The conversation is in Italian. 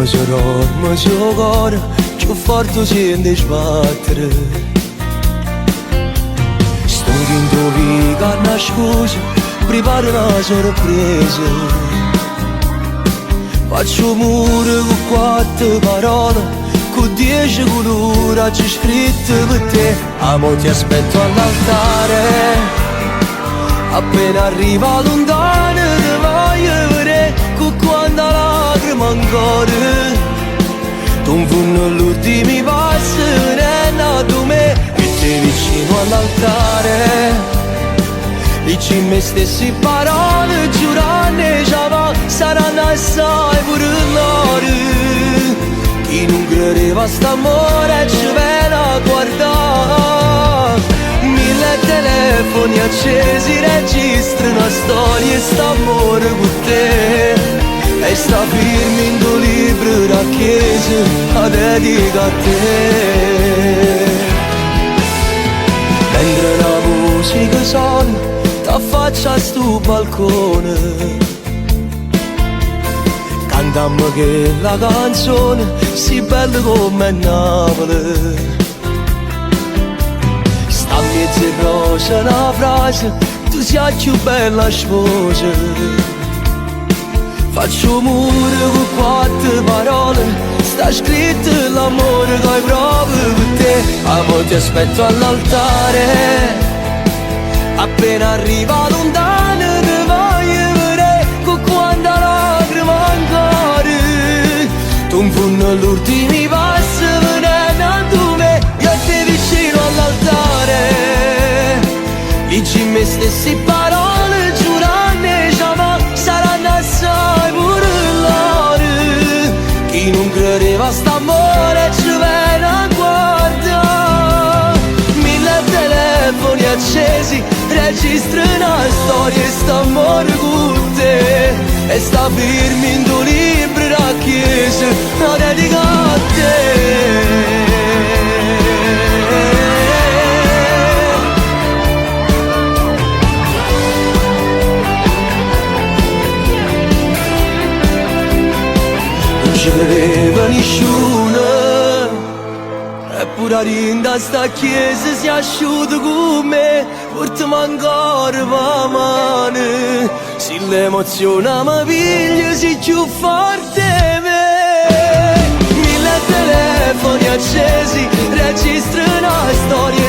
mi c'è cuore, più forte sente sbattere. Sto dentro che una scusa, preparo una sorpresa. Faccio muro con 4 parole, con 10 colori c'è scritto per te. Amo ti aspetto all'altare, appena arriva lontano ti voglio vedere, con quanta lacrima ancora. Tu in fondo l'ultimi passi è nato me, e te vicino all'altare dici me stessi parole, giurane già va, saranno assai pure loro. Chi non credeva st'amore ci viene a guardare. 1000 telefoni accesi registrano una storia e st'amore con te. E sta firma in tuo libro da chiesa, la dedica a te. Mentre la musica suona, t'affaccia a sto balcone, cantammo che la canzone si bella come Napoli. Sta a mezzo rosa una frase, tu sei più bella sposa. Faccio muro con 4 parole, sta scritto l'amore che hai proprio per te. Amo ti aspetto all'altare, appena arriva lontano ti voglio vedere, con quanta lacrima ancora. Tu in fondo all'ultimi passi venendo me, io a te vicino all'altare dici me stessi parole, giurane già va, saranno assai pure loro. Chi non credeva st'amore ci viene a guardare. 1000 telefoni accesi registrano una storia e st'amore con te. E sta firma in tuo libro da chiesa, la dedica a te. Non ci vedeva nessuno, eppure rinda sta chiesa si è asciutta con me. Portami ancora per mano, se l'emozione mi piglia si più forte me. 1000 telefoni accesi registrano una storia